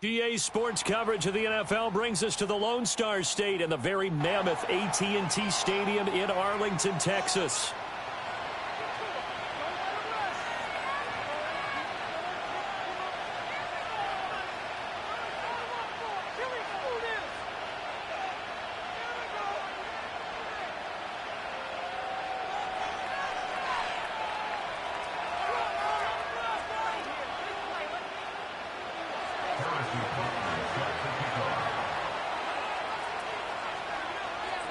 GA Sports coverage of the NFL brings us to the Lone Star State and the very mammoth AT&T Stadium in Arlington, Texas.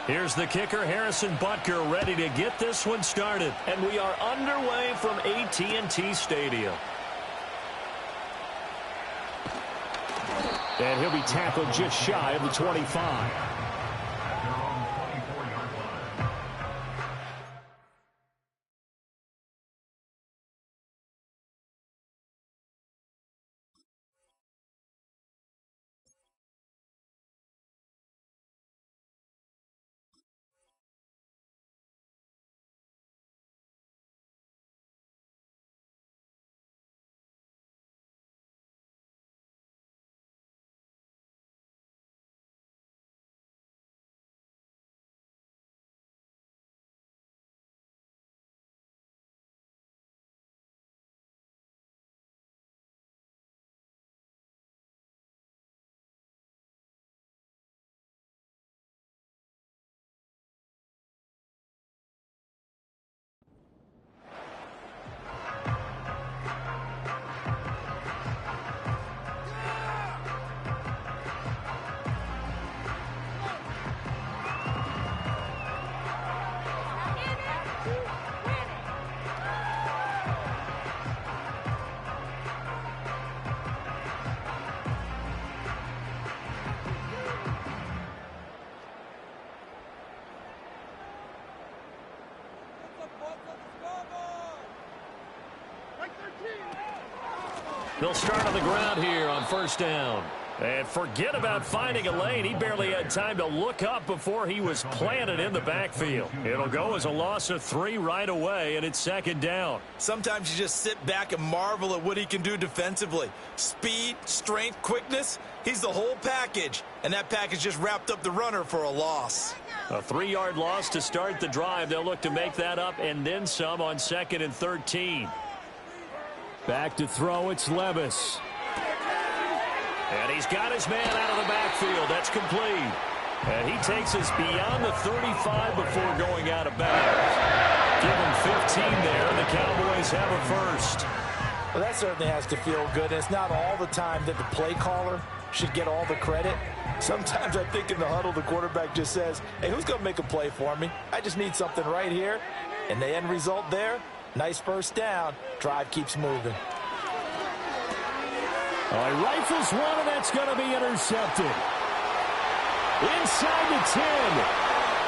Here's the kicker, Harrison Butker, ready to get this one started. And we are underway from AT&T Stadium. And he'll be tackled just shy of the 25. They'll start on the ground here on first down. And forget about finding a lane. He barely had time to look up before he was planted in the backfield. It'll go as a loss of 3 right away, and it's second down. Sometimes you just sit back and marvel at what he can do defensively. Speed, strength, quickness. He's the whole package. And that package just wrapped up the runner for a loss. A 3-yard loss to start the drive. They'll look to make that up and then some on 2nd and 13. Back to throw, it's Levis. And he's got his man out of the backfield. That's complete. And he takes us beyond the 35 before going out of bounds. Give him 15 there. The Cowboys have a first. Well, that certainly has to feel good. It's not all the time that the play caller should get all the credit. Sometimes I think in the huddle, the quarterback just says, hey, who's going to make a play for me? I just need something right here. And the end result there, nice first down. Drive keeps moving. He rifles one, and that's going to be intercepted. Inside the 10.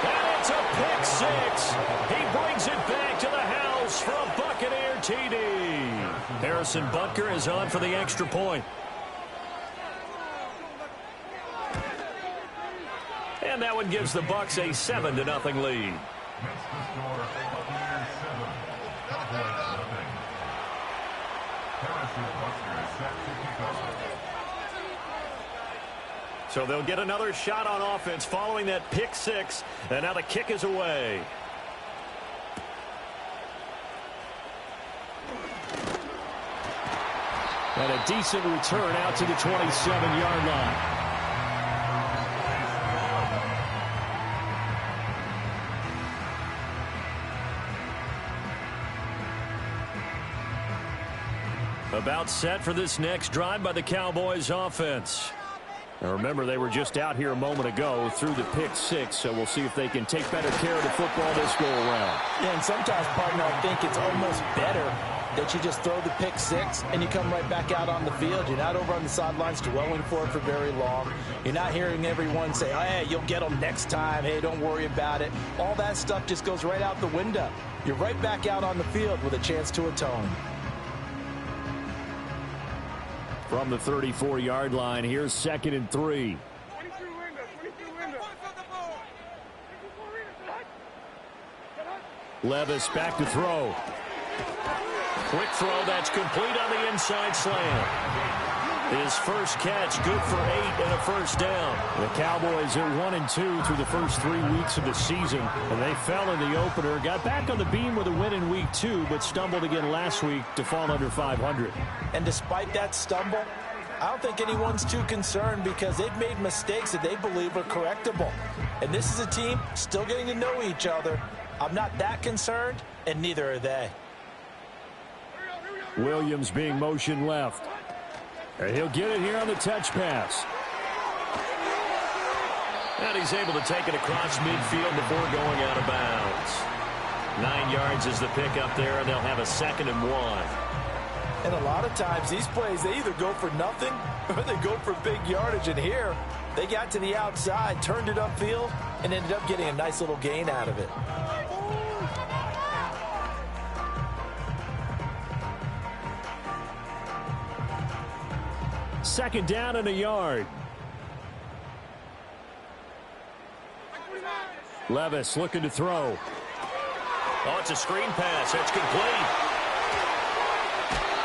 And it's a pick 6. He brings it back to the house for a Buccaneer TD. Harrison Butker is on for the extra point. And that one gives the Bucs a 7-0 lead. So they'll get another shot on offense following that pick 6. And now the kick is away. And a decent return out to the 27-yard line. About set for this next drive by the Cowboys offense. Now remember, they were just out here a moment ago through the pick 6, so we'll see if they can take better care of the football this go around. Yeah, and sometimes, partner, I think it's almost better that you just throw the pick 6 and you come right back out on the field. You're not over on the sidelines dwelling for it for very long. You're not hearing everyone say, oh, hey, you'll get them next time. Hey, don't worry about it. All that stuff just goes right out the window. You're right back out on the field with a chance to atone. From the 34-yard line, here's 2nd and 3. Levis back to throw. Quick throw, that's complete on the inside slant. His first catch, good for 8 and a first down. The Cowboys are 1-2 through the first 3 weeks of the season, and they fell in the opener. Got back on the beam with a win in week 2, but stumbled again last week to fall under 500. And despite that stumble, I don't think anyone's too concerned because they've made mistakes that they believe are correctable. And this is a team still getting to know each other. I'm not that concerned, and neither are they. Williams being motion left. And he'll get it here on the touch pass. And he's able to take it across midfield before going out of bounds. 9 yards is the pickup there, and they'll have a 2nd and 1. And a lot of times these plays, they either go for nothing or they go for big yardage. And here, they got to the outside, turned it upfield, and ended up getting a nice little gain out of it. Second down and a yard. Levis looking to throw. Oh, it's a screen pass. That's complete.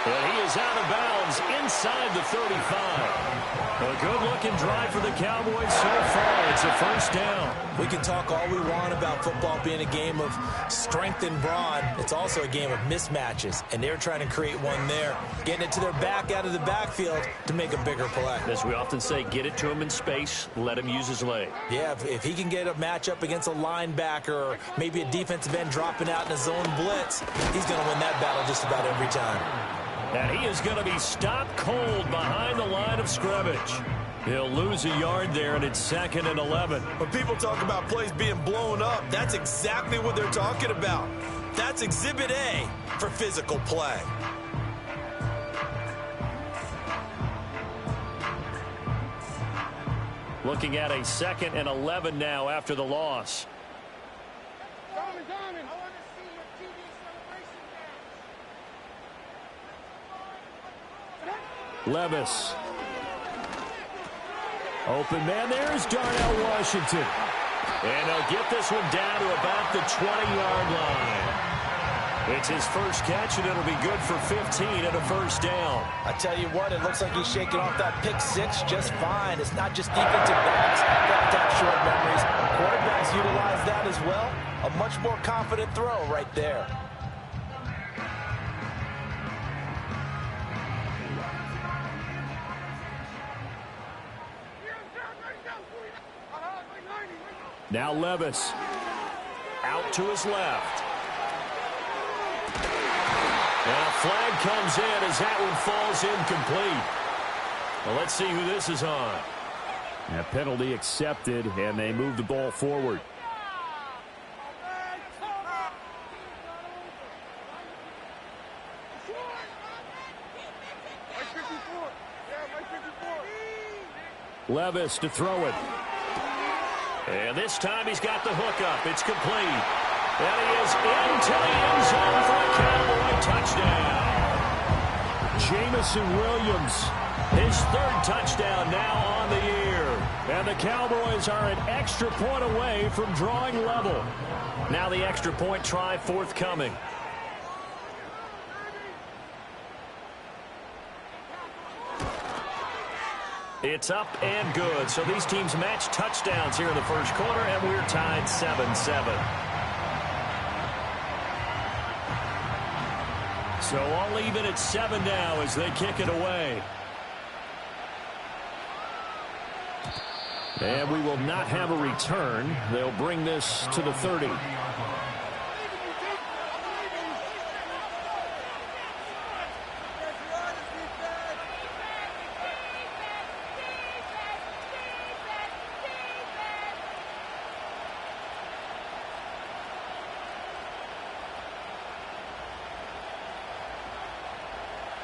And he is out of bounds inside the 35. A good-looking drive for the Cowboys so far. It's a first down. We can talk all we want about football being a game of strength and brawn. It's also a game of mismatches, and they're trying to create one there, getting it to their back out of the backfield to make a bigger play. As we often say, get it to him in space, let him use his leg. Yeah, if he can get a matchup against a linebacker or maybe a defensive end dropping out in a zone blitz, he's going to win that battle just about every time. And he is going to be stopped cold behind the line of scrimmage. He'll lose a yard there, and it's 2nd and 11. When people talk about plays being blown up, that's exactly what they're talking about. That's Exhibit A for physical play. Looking at a 2nd and 11 now after the loss. Levis. Open man, there's Darnell Washington. And they'll get this one down to about the 20-yard line. It's his first catch, and it'll be good for 15 and a first down. I tell you what, it looks like he's shaking off that pick 6 just fine. It's not just defensive backs that have short memories. Quarterbacks utilize that as well. A much more confident throw right there. Now Levis out to his left. And a flag comes in as that one falls incomplete. Well, let's see who this is on. A penalty accepted, and they move the ball forward. Levis to throw it. And this time he's got the hook up. It's complete. And he is into the end zone for a Cowboy touchdown. Jamison Williams, his 3rd touchdown now on the year. And the Cowboys are an extra point away from drawing level. Now the extra point try forthcoming. It's up and good. So these teams match touchdowns here in the first quarter, and we're tied 7-7. So all even at 7 now as they kick it away. And we will not have a return. They'll bring this to the 30.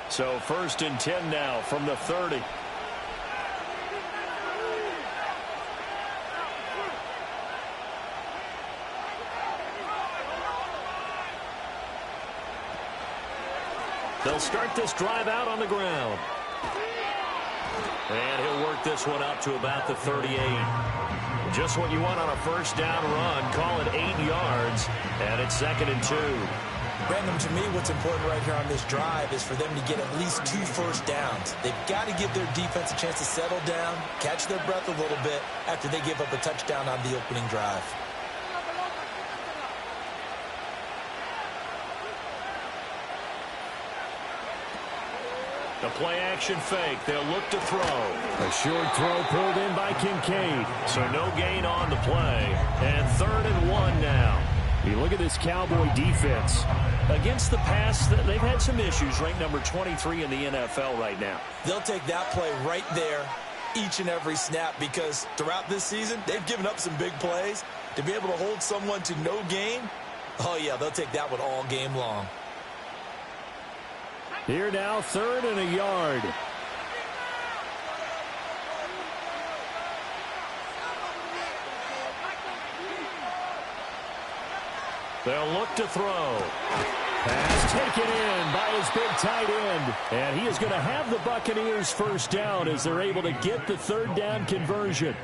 So 1st and 10 now from the 30. They'll start this drive out on the ground. And he'll work this one up to about the 38. Just what you want on a first down run. Call it 8 yards. And it's 2nd and 2. Brandon, to me, what's important right here on this drive is for them to get at least 2 first downs. They've got to give their defense a chance to settle down, catch their breath a little bit after they give up a touchdown on the opening drive. The play-action fake. They'll look to throw. A short throw pulled in by Kincaid. So no gain on the play. And 3rd and 1 now. You look at this Cowboy defense. Against the pass, they've had some issues. Ranked number 23 in the NFL right now. They'll take that play right there each and every snap because throughout this season, they've given up some big plays. To be able to hold someone to no gain, oh, yeah, they'll take that one all game long. Here now, 3rd and a yard. They'll look to throw. Pass taken in by his big tight end. And he is going to have the Buccaneers first down as they're able to get the 3rd down conversion.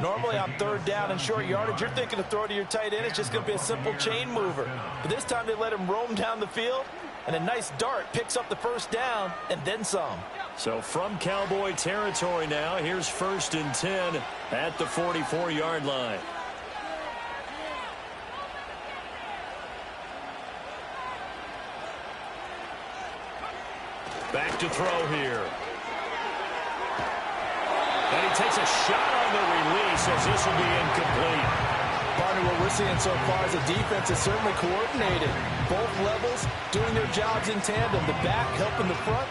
Normally on 3rd down and short yardage, you're thinking to throw to your tight end. It's just going to be a simple chain mover. But this time they let him roam down the field. And a nice dart picks up the first down and then some. So from Cowboy territory now, here's 1st and 10 at the 44-yard line. Back to throw here. And he takes a shot on the release as this will be incomplete. Partner, what we're seeing so far is the defense is certainly coordinated. Both levels doing their jobs in tandem. The back helping the front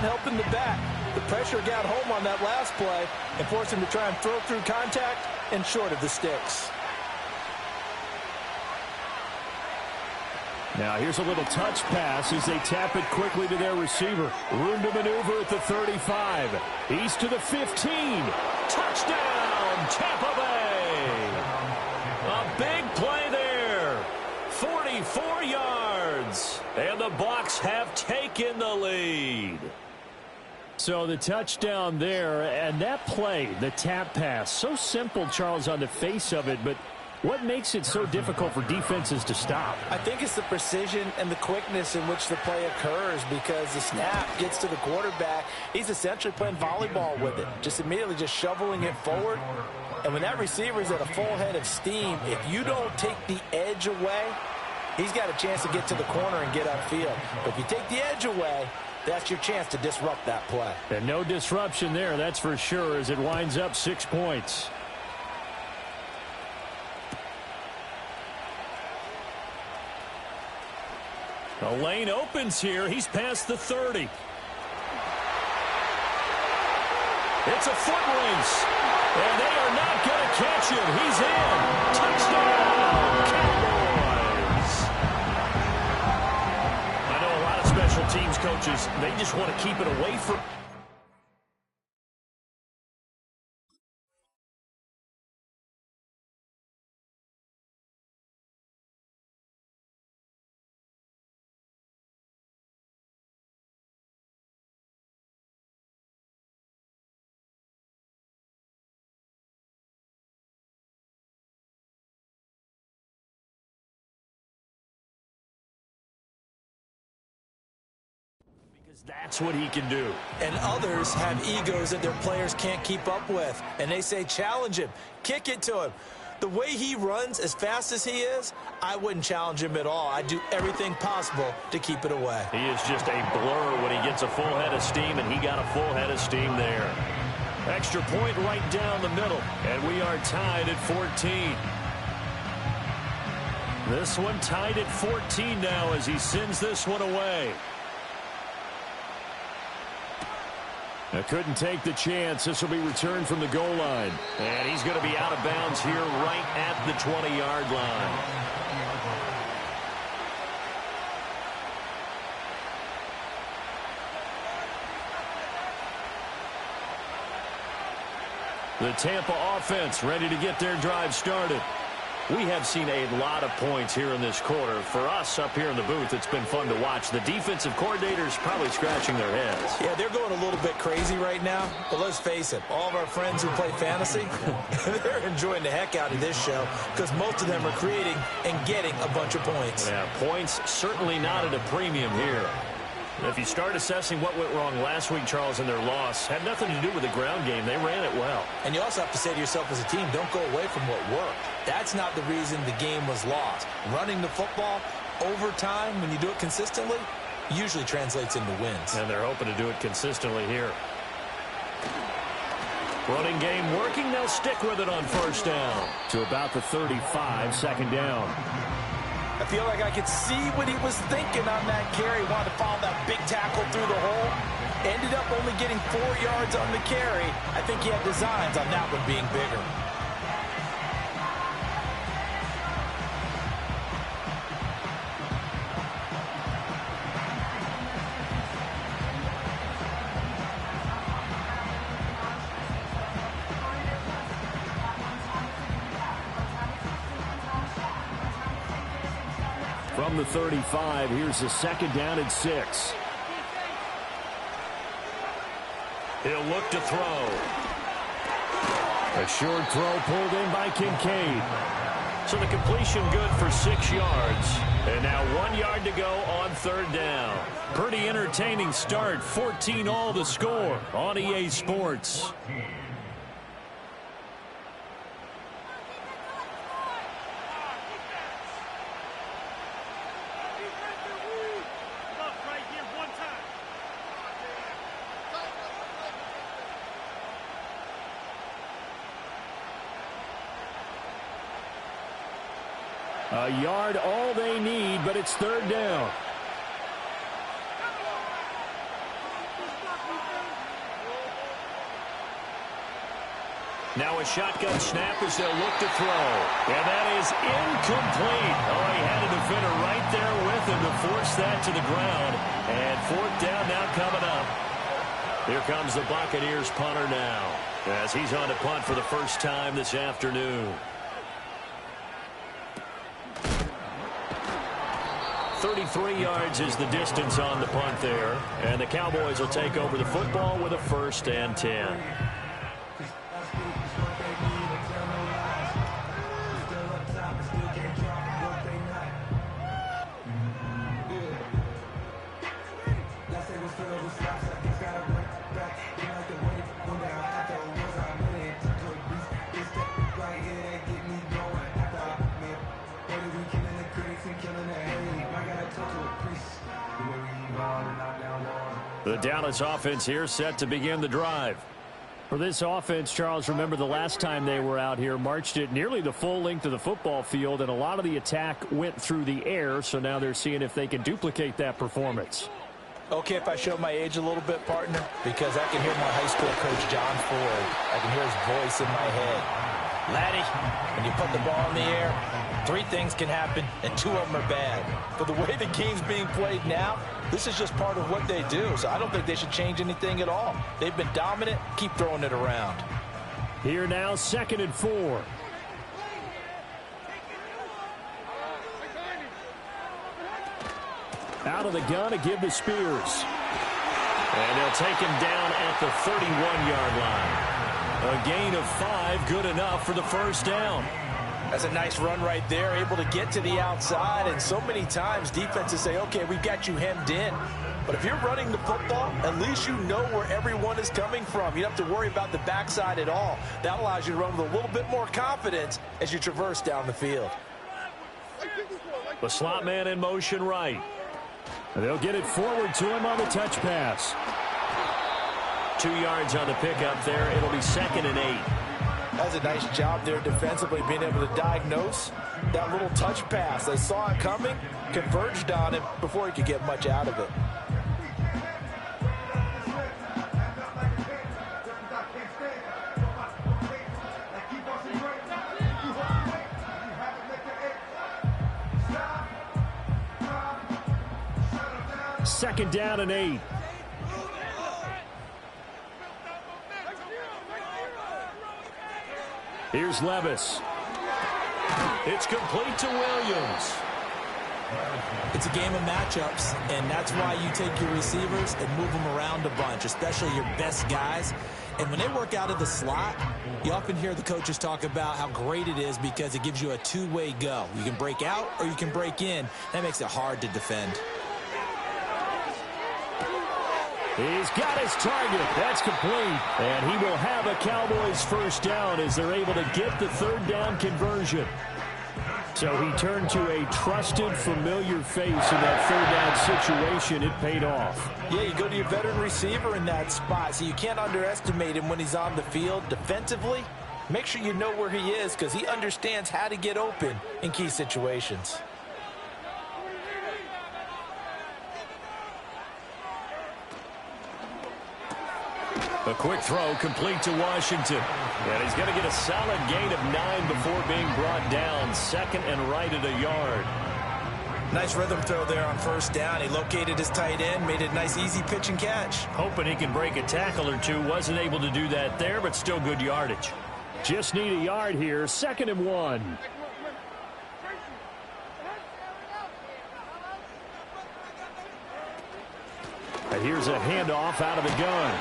helping the back. The pressure got home on that last play and forced him to try and throw through contact and short of the sticks. Now here's a little touch pass as they tap it quickly to their receiver. Room to maneuver at the 35. He's to the 15. Touchdown, Tampa Bay. A big play there. 44 yards. And the Bucs have taken the lead. So the touchdown there, and that play, the tap pass, so simple, Charles, on the face of it, but what makes it so difficult for defenses to stop? I think it's the precision and the quickness in which the play occurs because the snap gets to the quarterback. He's essentially playing volleyball with it, just immediately just shoveling it forward. And when that receiver's at a full head of steam, if you don't take the edge away, he's got a chance to get to the corner and get upfield. But if you take the edge away, that's your chance to disrupt that play. And no disruption there, that's for sure, as it winds up 6 points. The lane opens here. He's past the 30. It's a foot race. And they are not going to catch him. He's in. Touchdown, Cowboys. I know a lot of special teams coaches, they just want to keep it away from... That's what he can do. And others have egos that their players can't keep up with. And they say, challenge him. Kick it to him. The way he runs as fast as he is, I wouldn't challenge him at all. I'd do everything possible to keep it away. He is just a blur when he gets a full head of steam, and he got a full head of steam there. Extra point right down the middle, and we are tied at 14. This one tied at 14 now as he sends this one away. Couldn't take the chance. This will be returned from the goal line. And he's going to be out of bounds here right at the 20-yard line. The Tampa offense ready to get their drive started. We have seen a lot of points here in this quarter. For us up here in the booth, it's been fun to watch. The defensive coordinators probably scratching their heads. Yeah, they're going a little bit crazy right now. But let's face it, all of our friends who play fantasy, they're enjoying the heck out of this show because most of them are creating and getting a bunch of points. Yeah, points certainly not at a premium here. If you start assessing what went wrong last week, Charles, in their loss, had nothing to do with the ground game. They ran it well. And you also have to say to yourself as a team, don't go away from what worked. That's not the reason the game was lost. Running the football over time, when you do it consistently, usually translates into wins. And they're hoping to do it consistently here. Running game working. They'll stick with it on first down. To about the 35, second down. I feel like I could see what he was thinking on that carry. Wanted to follow that big tackle through the hole. Ended up only getting 4 yards on the carry. I think he had designs on that one being bigger. From the 35, here's the second down and 6. He'll look to throw. A short throw pulled in by Kincaid. So the completion good for 6 yards. And now 1 yard to go on third down. Pretty entertaining start. 14-all the score on EA Sports. A yard all they need, but it's third down. Now a shotgun snap as they'll look to throw. And that is incomplete. Oh, he had a defender right there with him to force that to the ground. And fourth down now coming up. Here comes the Buccaneers punter now, as he's on to punt for the first time this afternoon. 33 yards is the distance on the punt there. And the Cowboys will take over the football with a 1st and 10. The Dallas offense here set to begin the drive. For this offense, Charles, remember the last time they were out here, marched it nearly the full length of the football field, and a lot of the attack went through the air, so now they're seeing if they can duplicate that performance. Okay, if I show my age a little bit, partner, because I can hear my high school coach, John Ford. I can hear his voice in my head. Laddie, when you put the ball in the air, 3 things can happen, and 2 of them are bad. But the way the game's being played now, this is just part of what they do. So I don't think they should change anything at all. They've been dominant. Keep throwing it around. Here now, 2nd and 4. Out of the gun to give to Spears. And they'll take him down at the 31-yard line. A gain of 5, good enough for the first down. That's a nice run right there, able to get to the outside. And so many times defenses say, okay, we've got you hemmed in. But if you're running the football, at least you know where everyone is coming from. You don't have to worry about the backside at all. That allows you to run with a little bit more confidence as you traverse down the field. The slot man in motion right. They'll get it forward to him on the touch pass. 2 yards on the pickup there. It'll be 2nd and 8. That's a nice job there defensively, being able to diagnose that little touch pass. They saw it coming, converged on it before he could get much out of it. Second down and 8. Here's Levis. It's complete to Williams. It's a game of matchups, and that's why you take your receivers and move them around a bunch, especially your best guys. And when they work out of the slot, you often hear the coaches talk about how great it is because it gives you a two-way go. You can break out or you can break in. That makes it hard to defend. He's got his target. That's complete. And he will have a Cowboys first down as they're able to get the third down conversion. So he turned to a trusted, familiar face in that third down situation. It paid off. Yeah, you go to your veteran receiver in that spot, so you can't underestimate him when he's on the field defensively. Make sure you know where he is because he understands how to get open in key situations. A quick throw complete to Washington. And he's going to get a solid gain of 9 before being brought down. Second and right at a yard. Nice rhythm throw there on first down. He located his tight end, made it a nice easy pitch and catch. Hoping he can break a tackle or two. Wasn't able to do that there, but still good yardage. Just need a yard here. Second and 1. And here's a handoff out of the gun.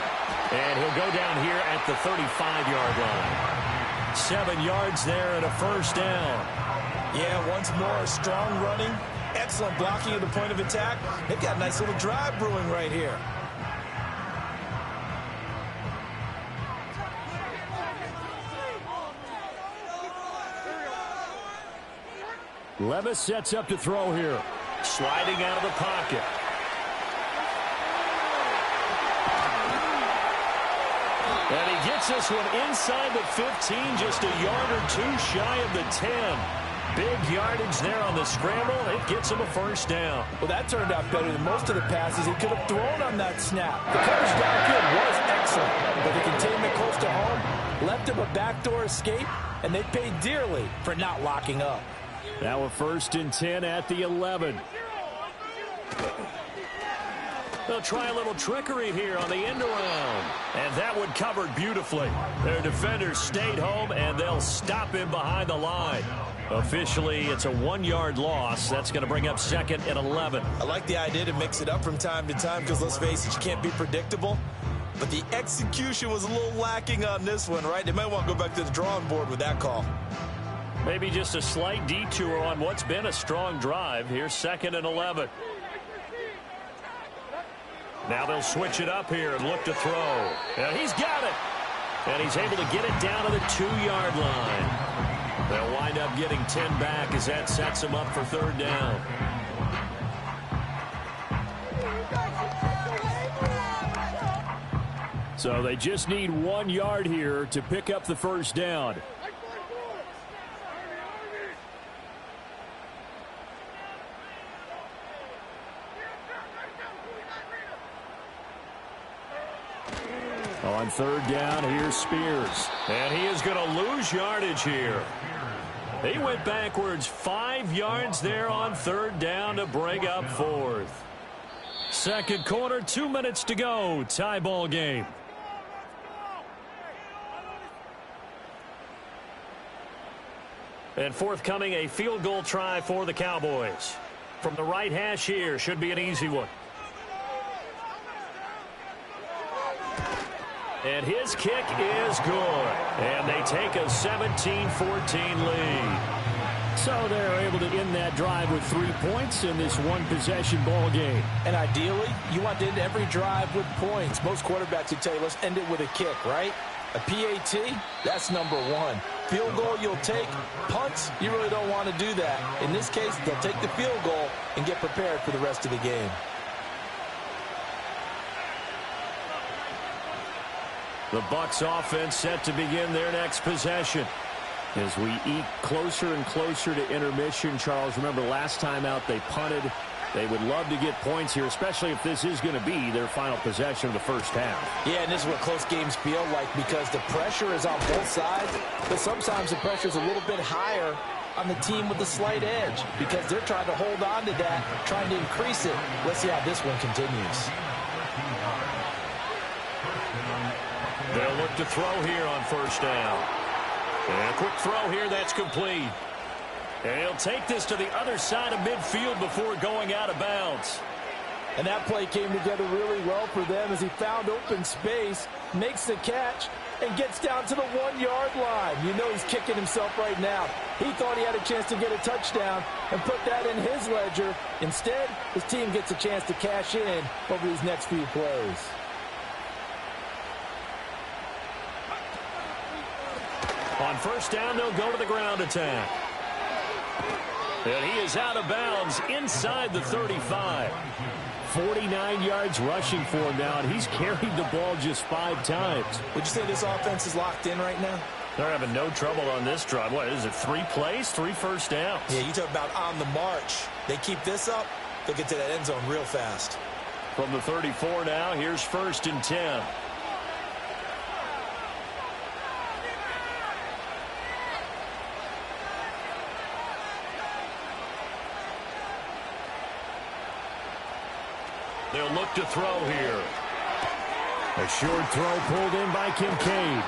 And he'll go down here at the 35-yard line. 7 yards there and a first down. Yeah, once more, strong running, excellent blocking at the point of attack. They've got a nice little drive brewing right here. Levis sets up to throw here. Sliding out of the pocket. And he gets this one inside the 15, just a yard or two shy of the 10. Big yardage there on the scramble. It gets him a first down. Well, that turned out better than most of the passes he could have thrown on that snap. The coverage downfield was excellent, but the containment close to home left him a backdoor escape, and they paid dearly for not locking up. Now a first and 10 at the 11. They'll try a little trickery here on the end around. And that one covered beautifully. Their defenders stayed home, and they'll stop him behind the line. Officially, it's a 1-yard loss. That's going to bring up second and 11. I like the idea to mix it up from time to time because, let's face it, you can't be predictable. But the execution was a little lacking on this one, right? They might want to go back to the drawing board with that call. Maybe just a slight detour on what's been a strong drive. Here's second and 11. Now they'll switch it up here and look to throw. And he's got it. And he's able to get it down to the 2-yard line. They'll wind up getting 10 back as that sets them up for third down. So they just need 1 yard here to pick up the first down. On third down, here's Spears. And he is going to lose yardage here. He went backwards 5 yards there on third down to bring up fourth. Second quarter, 2 minutes to go. Tie ball game. And forthcoming, a field goal try for the Cowboys. From the right hash here, should be an easy one. And his kick is good. And they take a 17-14 lead. So they're able to end that drive with 3 points in this one-possession ball game. And ideally, you want to end every drive with points. Most quarterbacks would tell you, let's end it with a kick, right? A PAT, that's number one. Field goal you'll take. Punts, you really don't want to do that. In this case, they'll take the field goal and get prepared for the rest of the game. The Bucs offense set to begin their next possession. As we eat closer and closer to intermission, Charles, remember last time out they punted. They would love to get points here, especially if this is going to be their final possession of the first half. Yeah, and this is what close games feel like because the pressure is on both sides, but sometimes the pressure is a little bit higher on the team with the slight edge because they're trying to hold on to that, trying to increase it. Let's see how this one continues. They'll look to throw here on first down. And a quick throw here, that's complete. And he'll take this to the other side of midfield before going out of bounds. And that play came together really well for them as he found open space, makes the catch, and gets down to the 1-yard line. You know he's kicking himself right now. He thought he had a chance to get a touchdown and put that in his ledger. Instead, his team gets a chance to cash in over these next few plays. On first down, they'll go to the ground attack. And he is out of bounds inside the 35. 49 yards rushing for him now, and he's carried the ball just 5 times. Would you say this offense is locked in right now? They're having no trouble on this drive. What is it, 3 plays, 3 first downs? Yeah, you talk about on the march. They keep this up, they'll get to that end zone real fast. From the 34 now, here's 1st and 10. They'll look to throw here. A short throw pulled in by Kincaid.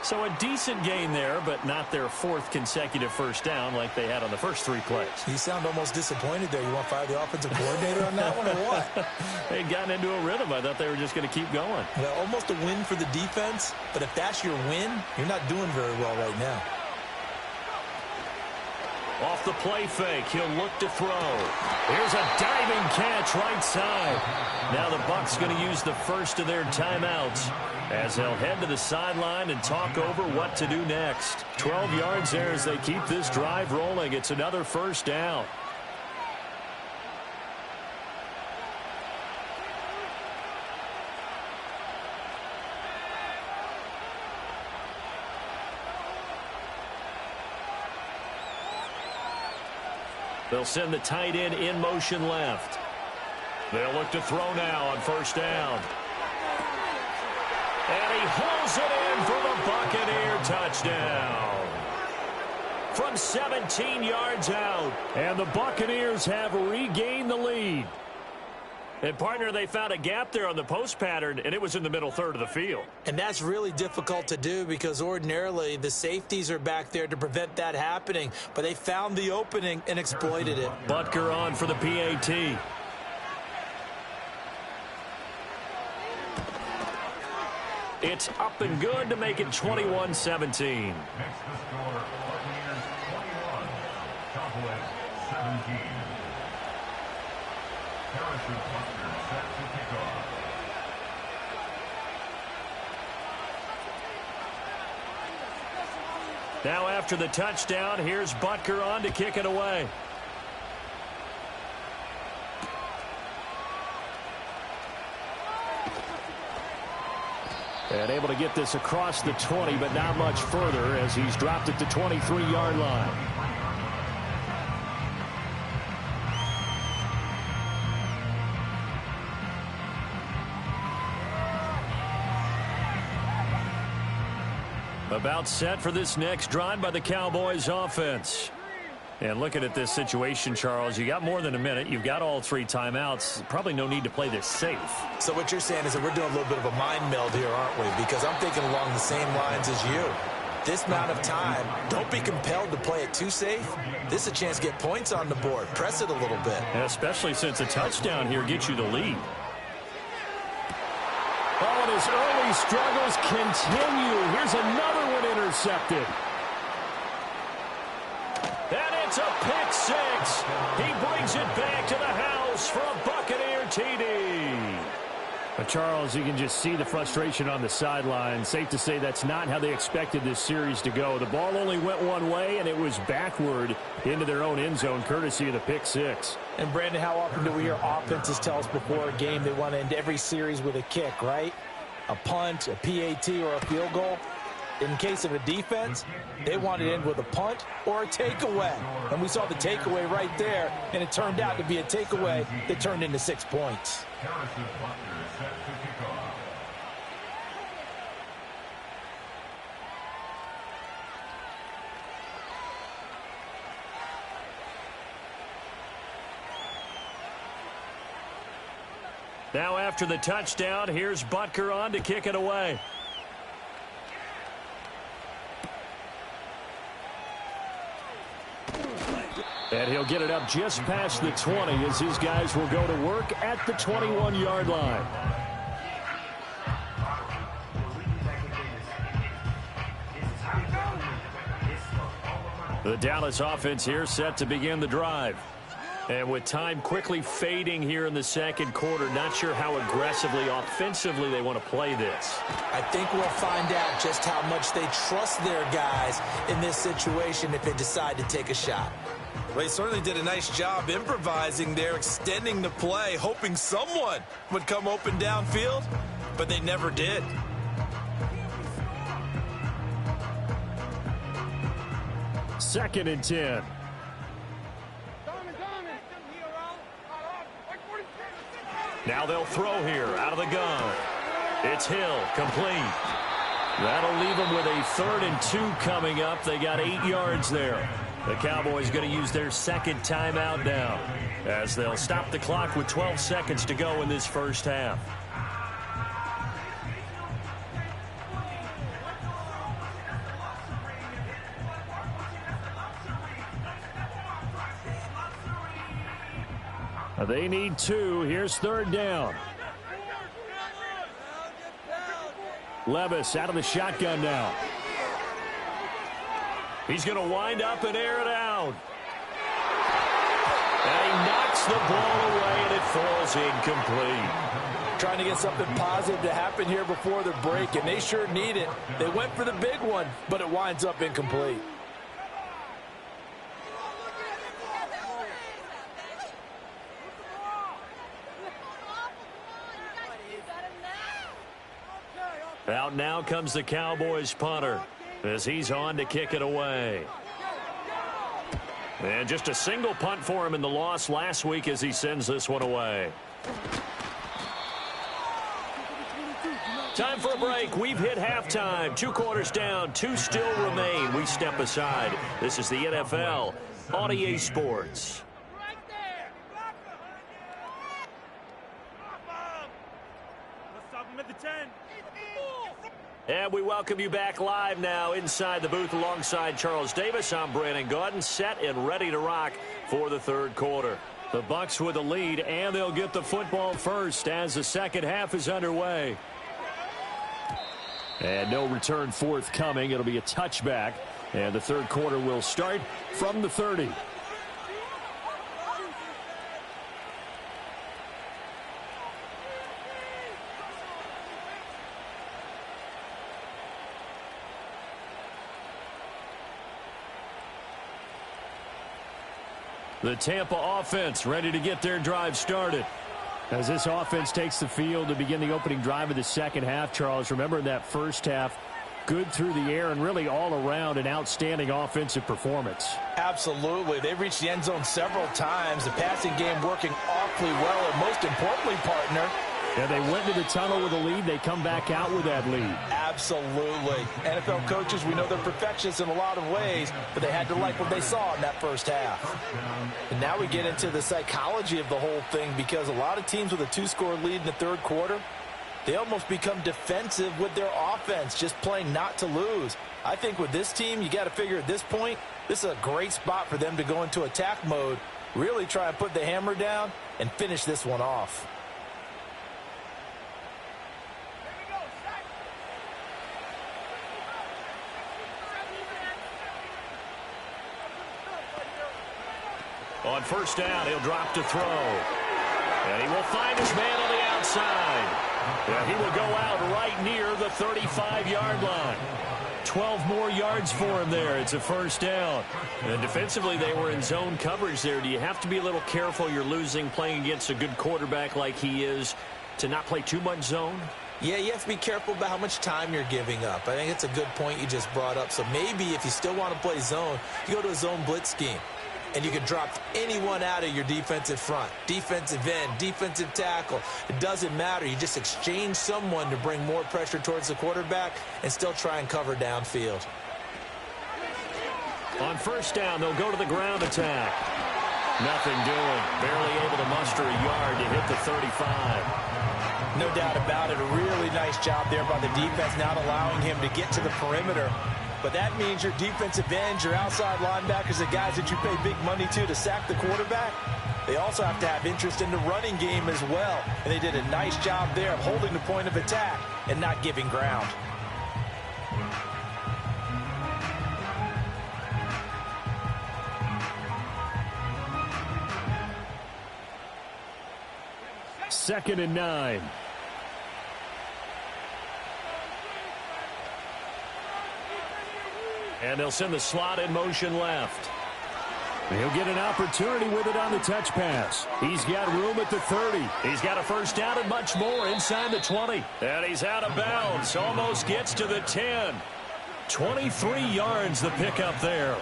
So a decent gain there, but not their 4th consecutive first down like they had on the first 3 plays. You sound almost disappointed there. You want to fire the offensive coordinator on that one or what? They'd gotten into a rhythm. I thought they were just going to keep going. Well, almost a win for the defense, but if that's your win, you're not doing very well right now. Off the play fake, he'll look to throw. Here's a diving catch right side. Now the Bucs going to use the first of their timeouts as they'll head to the sideline and talk over what to do next. 12 yards there as they keep this drive rolling. It's another first down. They'll send the tight end in motion left. They'll look to throw now on first down. And he hauls it in for the Buccaneer touchdown. From 17 yards out. And the Buccaneers have regained the lead. And, partner, they found a gap there on the post pattern, and it was in the middle third of the field. And that's really difficult to do because ordinarily the safeties are back there to prevent that happening. But they found the opening and exploited it. Butker on for the PAT. It's up and good to make it 21-17. Next to score, Buccaneers 21, Cowboys 17. Parachute Buster set to kick off. Now after the touchdown, here's Butker on to kick it away. And able to get this across the 20, but not much further as he's dropped it to 23-yard line. About set for this next drive by the Cowboys offense. And looking at this situation, Charles, you got more than a minute. You've got all 3 timeouts. Probably no need to play this safe. So what you're saying is that we're doing a little bit of a mind meld here, aren't we? Because I'm thinking along the same lines as you. This amount of time, don't be compelled to play it too safe. This is a chance to get points on the board. Press it a little bit. And especially since a touchdown here gets you the lead. Oh, and his early struggles continue. Here's another one intercepted. And it's a pick 6. He brings it back to the house for a Buccaneer TD. But Charles, you can just see the frustration on the sideline. Safe to say that's not how they expected this series to go. The ball only went one way, and it was backward into their own end zone, courtesy of the pick 6. And, Brandon, how often do we hear offenses tell us before a game they want to end every series with a kick, right? A punt, a PAT, or a field goal. In case of a defense, they want to end with a punt or a takeaway. And we saw the takeaway right there, and it turned out to be a takeaway that turned into 6 points. Harrison Butler set to kick off. Now after the touchdown, here's Butker on to kick it away. And he'll get it up just past the 20 as his guys will go to work at the 21-yard line. The Dallas offense here set to begin the drive. And with time quickly fading here in the second quarter, not sure how aggressively, offensively they want to play this. I think we'll find out just how much they trust their guys in this situation if they decide to take a shot. Well, he certainly did a nice job improvising there, extending the play, hoping someone would come open downfield, but they never did. Second and 10. Now they'll throw here out of the gun. It's Hill, complete. That'll leave them with a 3rd and 2 coming up. They got 8 yards there. The Cowboys going to use their second timeout now as they'll stop the clock with 12 seconds to go in this first half. They need 2. Here's 3rd down. Levis out of the shotgun now. He's going to wind up and air it out. And he knocks the ball away, and it falls incomplete. Trying to get something positive to happen here before the break, and they sure need it. They went for the big one, but it winds up incomplete. Out now comes the Cowboys punter as he's on to kick it away. And just a single punt for him in the loss last week as he sends this one away. Time for a break. We've hit halftime. 2 quarters down. 2 still remain. We step aside. This is the NFL on EA Sports. And we welcome you back live now inside the booth alongside Charles Davis. I'm Brandon Gaudin, set and ready to rock for the 3rd quarter. The Bucs with a lead, and they'll get the football first as the second half is underway. And no return forthcoming. It'll be a touchback, and the 3rd quarter will start from the 30. The Tampa offense ready to get their drive started. As this offense takes the field to begin the opening drive of the second half, Charles, remember in that first half, good through the air and really all around an outstanding offensive performance. Absolutely. They reached the end zone several times. The passing game working awfully well, and most importantly, partner, yeah, they went into the tunnel with a lead. They come back out with that lead. Absolutely. NFL coaches, we know they're perfectionists in a lot of ways, but they had to like what they saw in that first half. And now we get into the psychology of the whole thing, because a lot of teams with a 2-score lead in the 3rd quarter, they almost become defensive with their offense, just playing not to lose. I think with this team, you got to figure at this point, this is a great spot for them to go into attack mode, really try and put the hammer down and finish this one off. On first down, he'll drop to throw. And he will find his man on the outside. And he will go out right near the 35-yard line. 12 more yards for him there. It's a first down. And defensively, they were in zone coverage there. Do you have to be a little careful? You're losing, playing against a good quarterback like he is, to not play too much zone? Yeah, you have to be careful about how much time you're giving up. I think it's a good point you just brought up. So maybe if you still want to play zone, you go to a zone blitz scheme. And you can drop anyone out of your defensive front, defensive end, defensive tackle. It doesn't matter. You just exchange someone to bring more pressure towards the quarterback and still try and cover downfield. On first down, they'll go to the ground attack. Nothing doing. Barely able to muster a yard to hit the 35. No doubt about it. A really nice job there by the defense, not allowing him to get to the perimeter. But that means your defensive ends, your outside linebackers, the guys that you pay big money to sack the quarterback, they also have to have interest in the running game as well. And they did a nice job there of holding the point of attack and not giving ground. Second and 9. And they'll send the slot in motion left. He'll get an opportunity with it on the touch pass. He's got room at the 30. He's got a first down and much more inside the 20. And he's out of bounds. Almost gets to the 10. 23 yards the pickup there.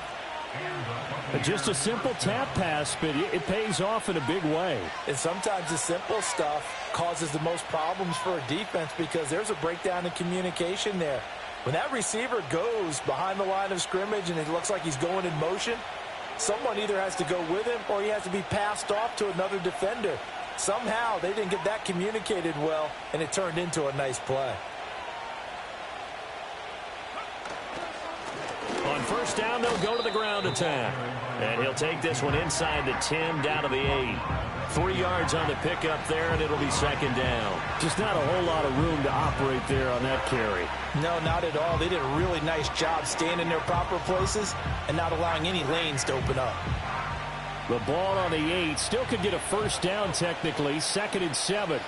Just a simple tap pass, but it pays off in a big way. And sometimes the simple stuff causes the most problems for a defense because there's a breakdown in communication there. When that receiver goes behind the line of scrimmage and it looks like he's going in motion, someone either has to go with him or he has to be passed off to another defender. Somehow they didn't get that communicated well, and it turned into a nice play. On first down, they'll go to the ground attack. And he'll take this one inside the 10 down to the 8. 3 yards on the pickup there, and it'll be second down. Just not a whole lot of room to operate there on that carry. No, not at all. They did a really nice job staying in their proper places and not allowing any lanes to open up. The ball on the 8 still could get a first down technically. Second and 7.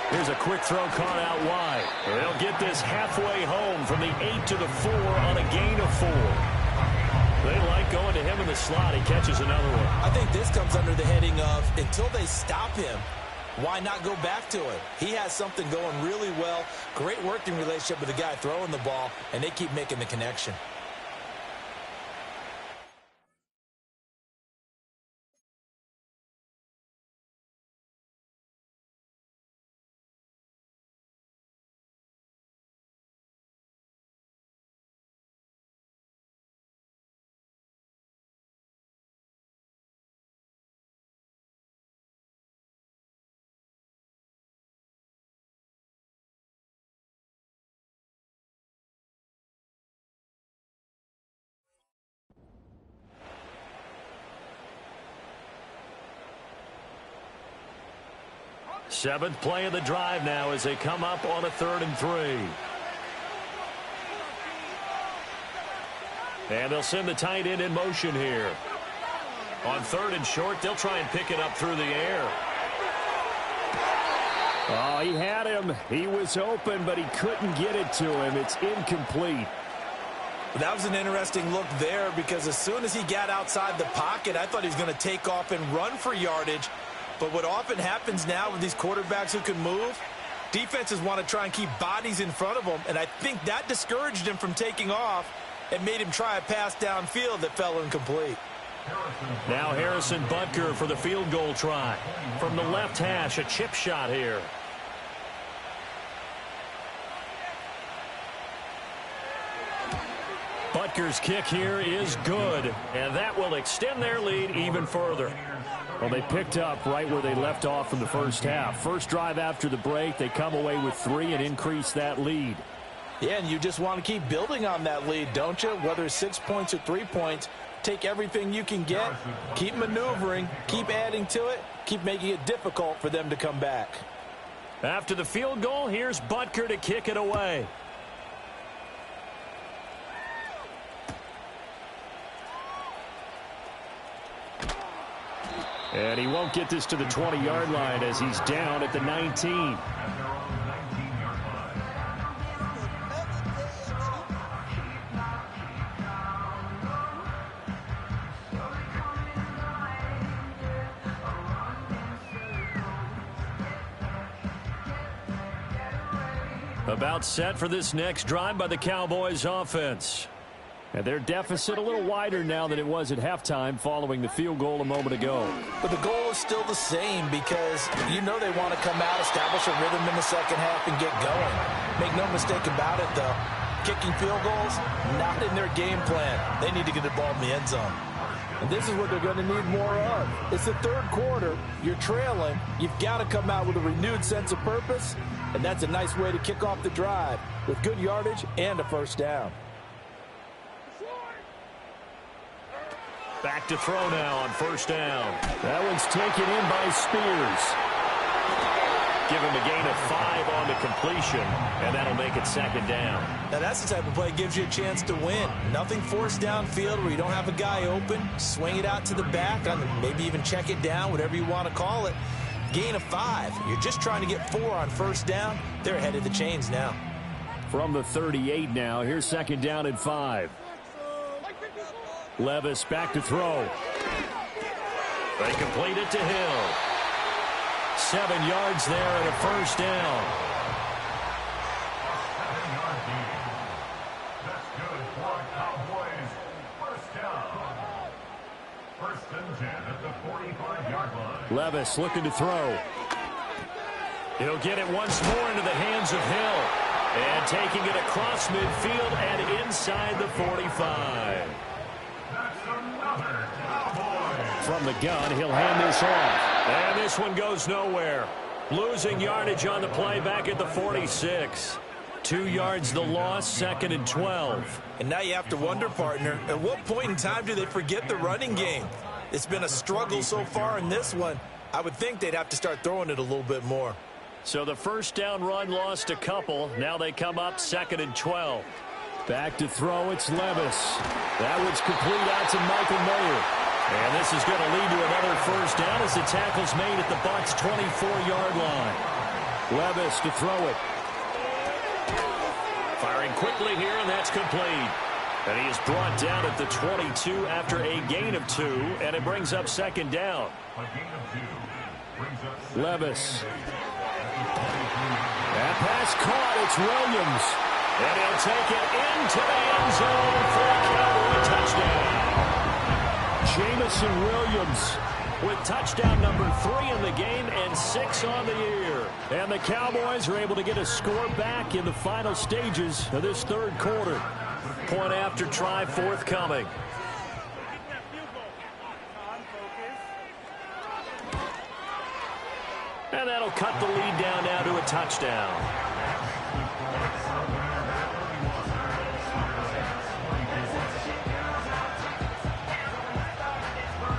Here's a quick throw caught out wide. They'll get this halfway home from the 8 to the 4 on a gain of 4. They like going to him in the slot. He catches another one. I think this comes under the heading of until they stop him, why not go back to it? He has something going really well. Great working relationship with the guy throwing the ball, and they keep making the connection. Seventh play of the drive now as they come up on a 3rd and 3. And they'll send the tight end in motion here. On 3rd and short, they'll try and pick it up through the air. Oh, he had him. He was open, but he couldn't get it to him. It's incomplete. That was an interesting look there because as soon as he got outside the pocket, I thought he was going to take off and run for yardage. But what often happens now with these quarterbacks who can move, defenses want to try and keep bodies in front of them, and I think that discouraged him from taking off and made him try a pass downfield that fell incomplete. Now Harrison Butker for the field goal try. From the left hash, a chip shot here. Butker's kick here is good, and that will extend their lead even further. Well, they picked up right where they left off in the first half. First drive after the break, they come away with 3 and increase that lead. Yeah, and you just want to keep building on that lead, don't you? Whether it's 6 points or 3 points, take everything you can get, keep maneuvering, keep adding to it, keep making it difficult for them to come back. After the field goal, here's Butker to kick it away. And he won't get this to the 20-yard line as he's down at the 19. About set for this next drive by the Cowboys offense. And their deficit a little wider now than it was at halftime following the field goal a moment ago. But the goal is still the same because you know they want to come out, establish a rhythm in the second half, and get going. Make no mistake about it, though. Kicking field goals, not in their game plan. They need to get the ball in the end zone. And this is what they're going to need more of. It's the third quarter. You're trailing. You've got to come out with a renewed sense of purpose. And that's a nice way to kick off the drive with good yardage and a first down. Back to throw now on first down. That one's taken in by Spears. Give him a gain of 5 on the completion, and that'll make it second down. Now that's the type of play that gives you a chance to win. Nothing forced downfield where you don't have a guy open. Swing it out to the back, maybe even check it down, whatever you want to call it. Gain of 5. You're just trying to get 4 on first down. They're ahead of the chains now. From the 38 now, here's second down and 5. Levis back to throw. They complete it to Hill. 7 yards there and a first down. That's good for Cowboys. First down. First and 10 at the 45-yard line. Levis looking to throw. He'll get it once more into the hands of Hill. And taking it across midfield and inside the 45. That's another Cowboy. From the gun, he'll hand this off. And this one goes nowhere. Losing yardage on the play back at the 46. 2 yards the loss, second and 12. And now you have to wonder, partner, at what point in time do they forget the running game? It's been a struggle so far in this one. I would think they'd have to start throwing it a little bit more. So the first down run lost a couple. Now they come up second and 12. Back to throw, it's Levis. That one's complete out to Michael Mayer. And this is going to lead to another first down as the tackle's made at the Bucs' 24-yard line. Levis to throw it. Firing quickly here, and that's complete. And he is brought down at the 22 after a gain of 2, and it brings up second down. A gain of 2 brings up Levis. That pass caught, it's Williams. And he'll take it into the end zone for a Cowboy touchdown. Jamison Williams with touchdown number 3 in the game and 6 on the year. And the Cowboys are able to get a score back in the final stages of this third quarter. Point after try forthcoming. And that'll cut the lead down now to a touchdown.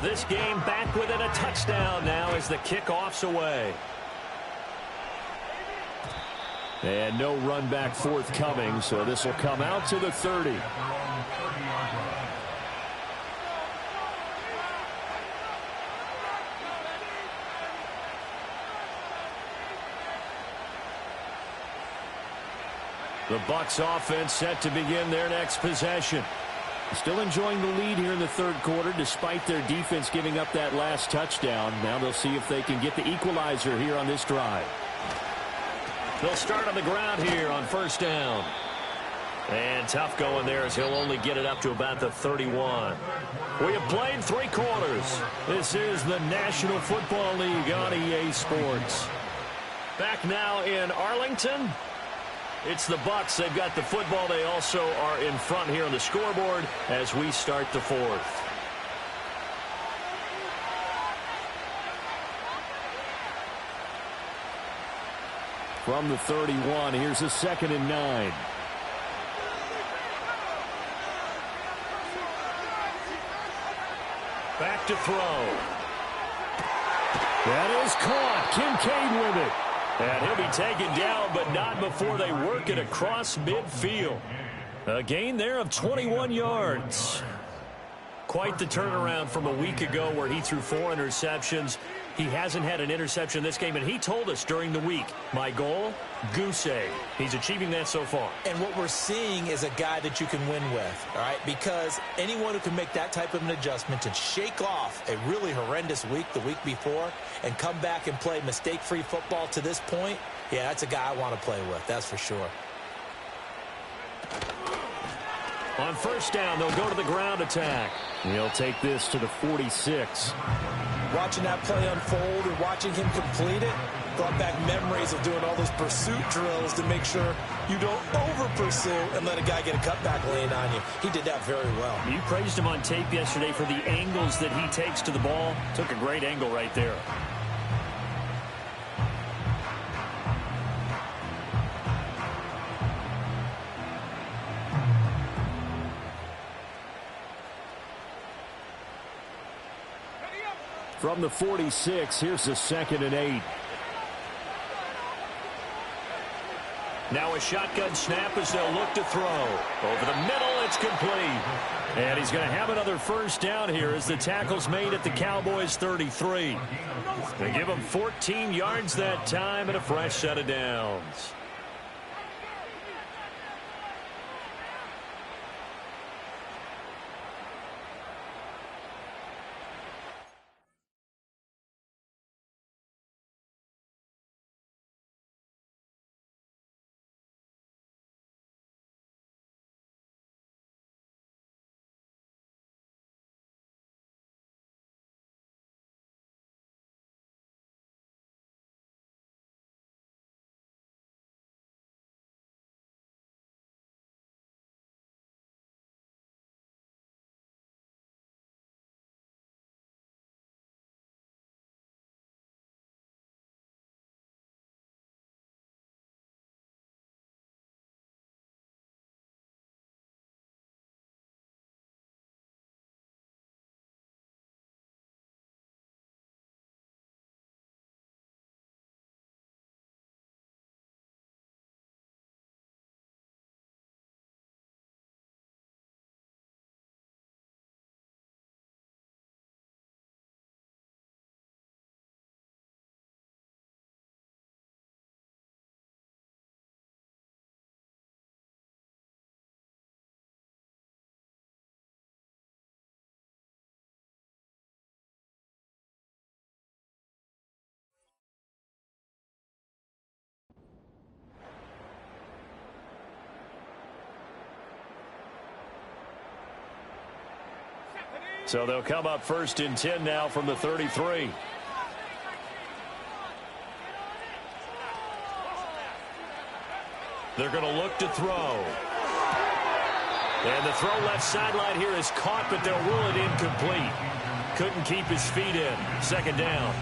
This game back within a touchdown now as the kickoff's away. And no run back forthcoming, so this will come out to the 30. The Bucs offense set to begin their next possession. Still enjoying the lead here in the third quarter despite their defense giving up that last touchdown. Now they'll see if they can get the equalizer here on this drive. They'll start on the ground here on first down. And tough going there as he'll only get it up to about the 31. We have played 3 quarters. This is the National Football League on EA Sports. Back now in Arlington. It's the Bucs. They've got the football. They also are in front here on the scoreboard as we start the fourth. From the 31, here's a second and 9. Back to throw. That is caught. Kincaid with it. And he'll be taken down, but not before they work it across midfield. A gain there of 21 yards. Quite the turnaround from a week ago where he threw 4 interceptions. He hasn't had an interception this game, and he told us during the week, my goal, goose egg. He's achieving that so far. And what we're seeing is a guy that you can win with, all right? Because anyone who can make that type of an adjustment to shake off a really horrendous week the week before and come back and play mistake-free football to this point, yeah, that's a guy I want to play with, that's for sure. On first down, they'll go to the ground attack. He'll take this to the 46. Watching that play unfold and watching him complete it, Brought back memories of doing all those pursuit drills to make sure you don't over-pursue and let a guy get a cutback lane on you. He did that very well. You praised him on tape yesterday for the angles that he takes to the ball. Took a great angle right there. From the 46, here's a 2nd and 8. Now a shotgun snap as they'll look to throw. Over the middle, it's complete. And he's going to have another first down here as the tackle's made at the Cowboys 33. They give him 14 yards that time and a fresh set of downs. So they'll come up 1st and 10 now from the 33. They're going to look to throw. And the throw left sideline here is caught, but they'll rule it incomplete. Couldn't keep his feet in. 2nd down.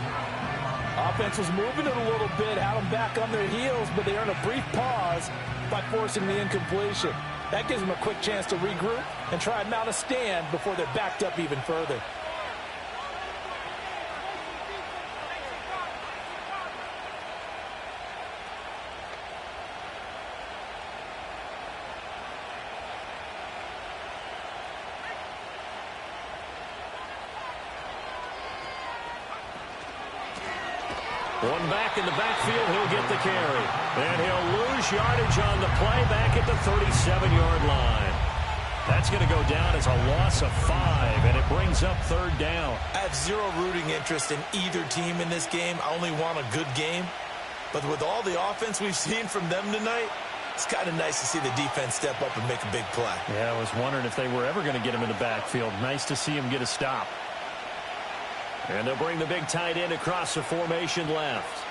Offense was moving it a little bit, had them back on their heels, but they earned a brief pause by forcing the incompletion. That gives them a quick chance to regroup and try and mount a stand before they're backed up even further. One back in the backfield, he'll get the carry. And he'll lose yardage on the play back at the 37-yard line. That's going to go down as a loss of 5, and it brings up 3rd down. I have zero rooting interest in either team in this game. I only want a good game. But with all the offense we've seen from them tonight, it's kind of nice to see the defense step up and make a big play. Yeah, I was wondering if they were ever going to get him in the backfield. Nice to see him get a stop. And they'll bring the big tight end across the formation left.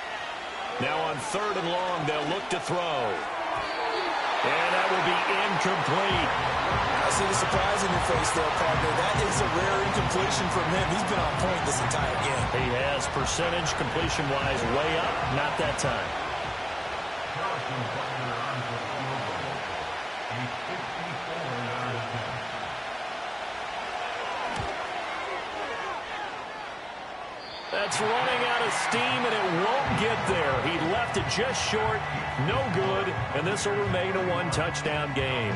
Now on 3rd and long, they'll look to throw. And that will be incomplete. I see the surprise in your face there, partner. That is a rare incompletion from him. He's been on point this entire game. He has percentage completion-wise way up. Not that time. That's running out of steam, and it won't get there. He left it just short, no good, and this will remain a one-touchdown game.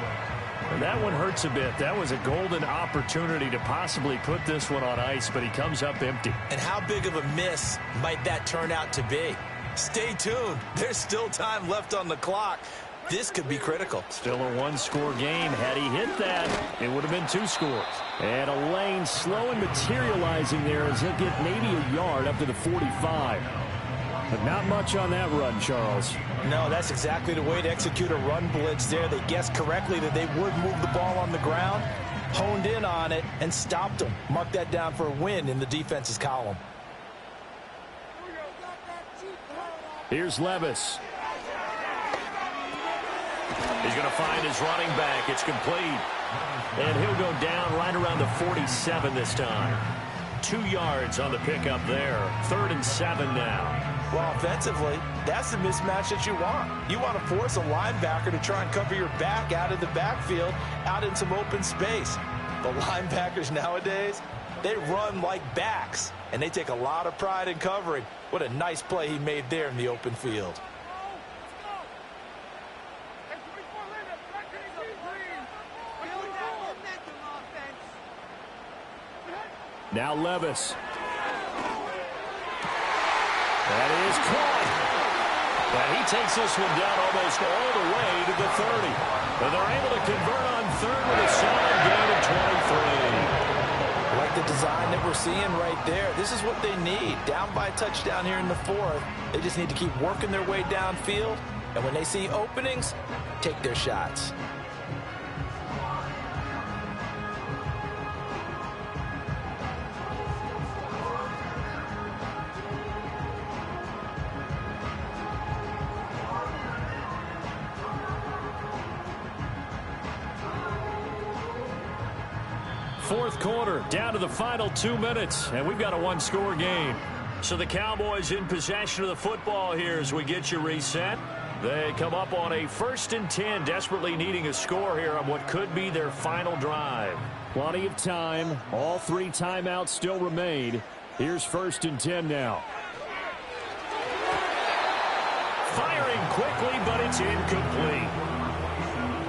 And that one hurts a bit. That was a golden opportunity to possibly put this one on ice, but he comes up empty. And how big of a miss might that turn out to be? Stay tuned. There's still time left on the clock. This could be critical. Still a one-score game. Had he hit that, it would have been 2 scores. And a lane slow and materializing there as he'll get maybe a yard up to the 45. But not much on that run, Charles. No, that's exactly the way to execute a run blitz there. They guessed correctly that they would move the ball on the ground, honed in on it, and stopped them. Mark that down for a win in the defense's column. Here's Levis. He's going to find his running back. It's complete. And he'll go down right around the 47 this time. 2 yards on the pickup there. 3rd and 7 now. Well, offensively, that's the mismatch that you want. You want to force a linebacker to try and cover your back out of the backfield, out in some open space. The linebackers nowadays, they run like backs, and they take a lot of pride in covering. What a nice play he made there in the open field. Now Levis. That is caught. And he takes this one down almost all the way to the 30. And they're able to convert on 3rd with a solid gain of 23. Like the design that we're seeing right there. This is what they need. Down by a touchdown here in the 4th. They just need to keep working their way downfield. And when they see openings, take their shots. Fourth quarter, down to the final 2 minutes, and we've got a one-score game. So the Cowboys in possession of the football here as we get you reset. They come up on a 1st and 10, desperately needing a score here on what could be their final drive. Plenty of time. All 3 timeouts still remain. Here's 1st and 10 now. Firing quickly, but it's incomplete.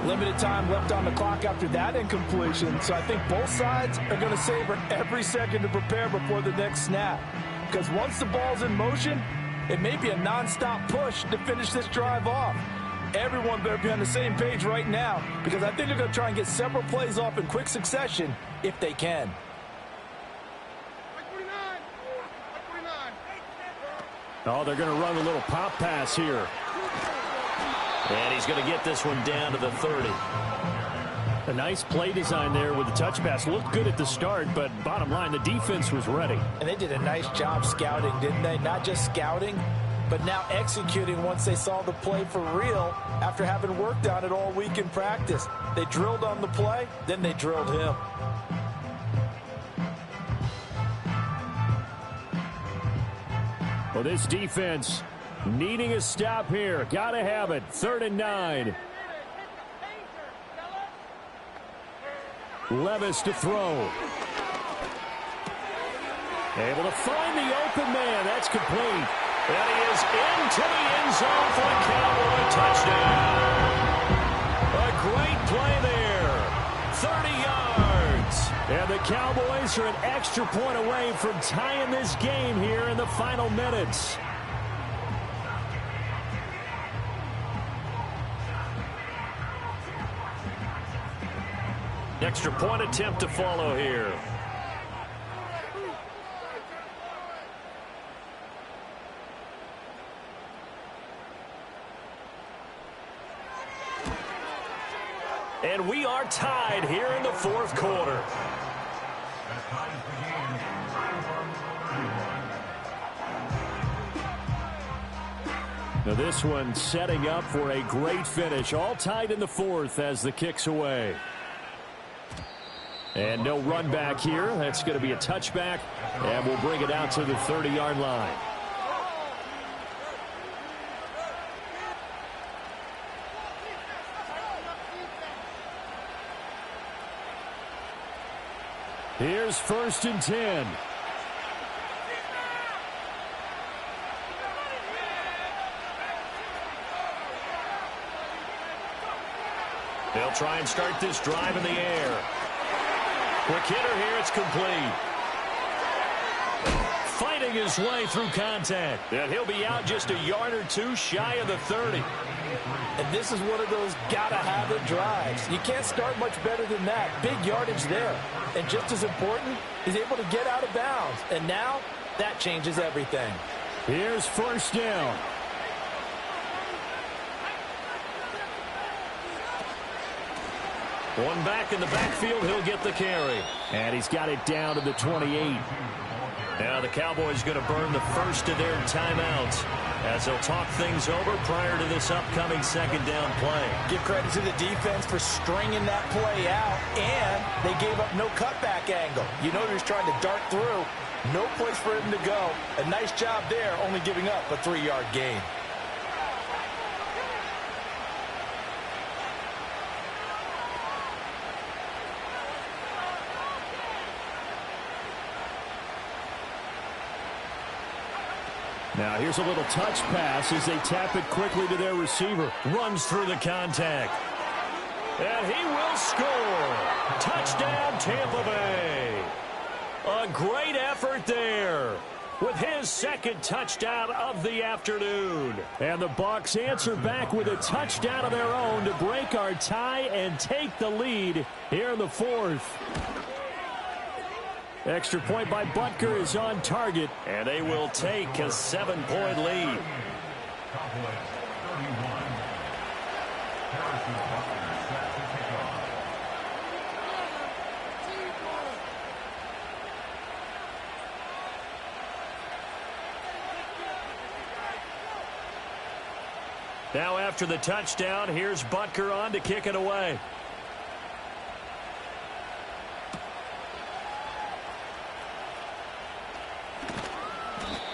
Limited time left on the clock after that incompletion, so I think both sides are going to savor every second to prepare before the next snap. Because once the ball's in motion, it may be a nonstop push to finish this drive off. Everyone better be on the same page right now, because I think they're going to try and get several plays off in quick succession if they can. Oh, they're going to run a little pop pass here. And he's going to get this one down to the 30. A nice play design there with the touch pass. Looked good at the start, but bottom line, the defense was ready. And they did a nice job scouting, didn't they? Not just scouting, but now executing once they saw the play for real after having worked on it all week in practice. They drilled on the play, then they drilled him. Well, this defense needing a stop here. Got to have it. 3rd and 9. Levis to throw. Able to find the open man. That's complete. And he is into the end zone for a Cowboy touchdown. A great play there. 30 yards. And the Cowboys are an extra point away from tying this game here in the final minutes. Extra point attempt to follow here. And we are tied here in the 4th quarter. Now this one setting up for a great finish. All tied in the 4th as the kick's away. And no run back here. That's going to be a touchback. And we'll bring it out to the 30-yard line. Here's 1st and 10. They'll try and start this drive in the air. Quick hitter here, it's complete. Fighting his way through contact. And he'll be out just a yard or 2 shy of the 30. And this is one of those gotta-have-it drives. You can't start much better than that. Big yardage there. And just as important, he's able to get out of bounds. And now, that changes everything. Here's 1st down. One back in the backfield, he'll get the carry. And he's got it down to the 28. Now the Cowboys going to burn the first of their timeouts. as they'll talk things over prior to this upcoming second down play. Give credit to the defense for stringing that play out, and they gave up no cutback angle. You know he was trying to dart through. No place for him to go. A nice job there, only giving up a 3-yard gain. Now here's a little touch pass as they tap it quickly to their receiver. Runs through the contact. And he will score. Touchdown, Tampa Bay. A great effort there with his second touchdown of the afternoon. And the Bucs answer back with a touchdown of their own to break our tie and take the lead here in the fourth. Extra point by Butker is on target, and they will take a 7-point lead. Cowboys 31. Harrison Butker set to kick off. Now after the touchdown, here's Butker on to kick it away.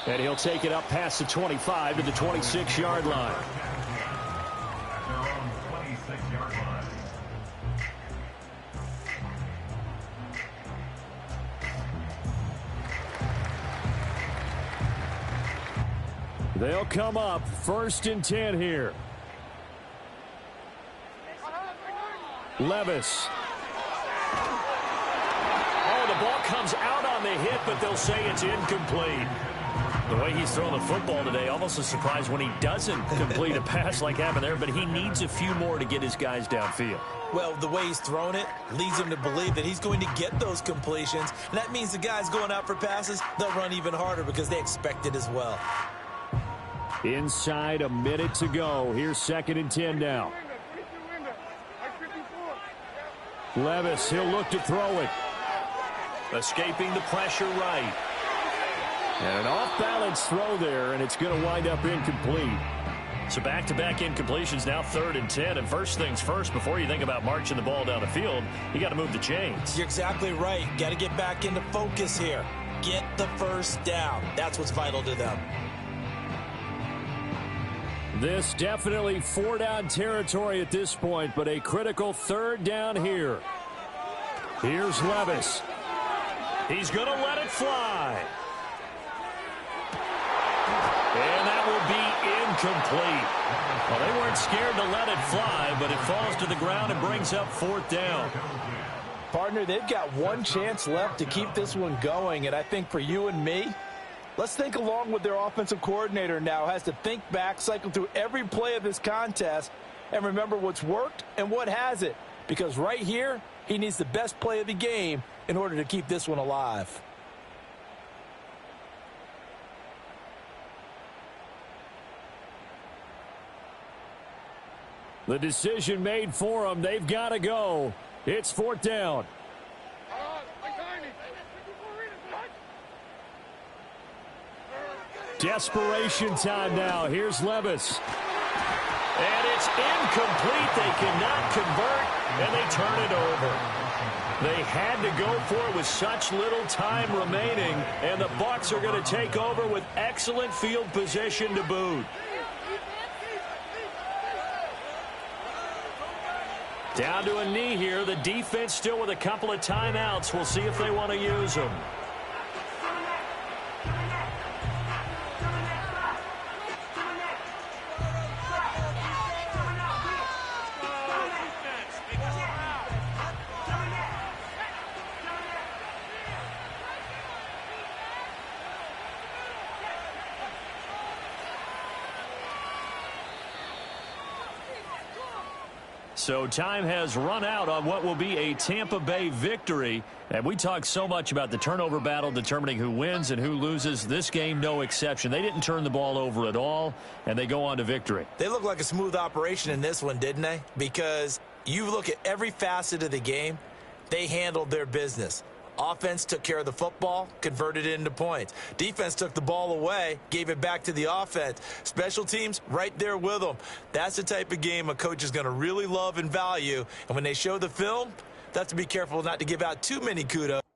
And he'll take it up past the 25 to the 26-yard line. At their own 26-yard line. They'll come up 1st and 10 here. Levis. Oh, the ball comes out on the hit, but they'll say it's incomplete. The way he's throwing the football today, almost a surprise when he doesn't complete a pass like happened there, but he needs a few more to get his guys downfield. Well, the way he's thrown it leads him to believe that he's going to get those completions. And that means the guys going out for passes, they'll run even harder because they expect it as well. Inside a minute to go. Here's 2nd and 10 now. Levis, he'll look to throw it. Escaping the pressure right. And an off-balance throw there, and it's going to wind up incomplete. So back-to-back incompletions, now 3rd and 10. And first things first, before you think about marching the ball down the field, you got to move the chains. You're exactly right. Got to get back into focus here. Get the first down. That's what's vital to them. This definitely 4-down territory at this point, but a critical 3rd down here. Here's Levis. He's going to let it fly. And that will be incomplete. Well, they weren't scared to let it fly, but it falls to the ground and brings up 4th down. Partner, they've got one chance left to keep this one going, and I think for you and me, let's think along with their offensive coordinator now. Has to think back, cycle through every play of this contest, and remember what's worked and what hasn't. Because right here, he needs the best play of the game in order to keep this one alive. The decision made for them. They've got to go. It's 4th down. Desperation time now. Here's Levis. And it's incomplete. They cannot convert, and they turn it over. They had to go for it with such little time remaining, and the Bucs are going to take over with excellent field position to boot. Down to a knee here. The defense still with a couple of timeouts. We'll see if they want to use them. So time has run out on what will be a Tampa Bay victory. And we talk so much about the turnover battle determining who wins and who loses. This game, no exception. They didn't turn the ball over at all, and they go on to victory. They look like a smooth operation in this one, didn't they? Because you look at every facet of the game, they handled their business. Offense took care of the football, converted it into points. Defense took the ball away, gave it back to the offense. Special teams, right there with them. That's the type of game a coach is going to really love and value. And when they show the film, they have to be careful not to give out too many kudos.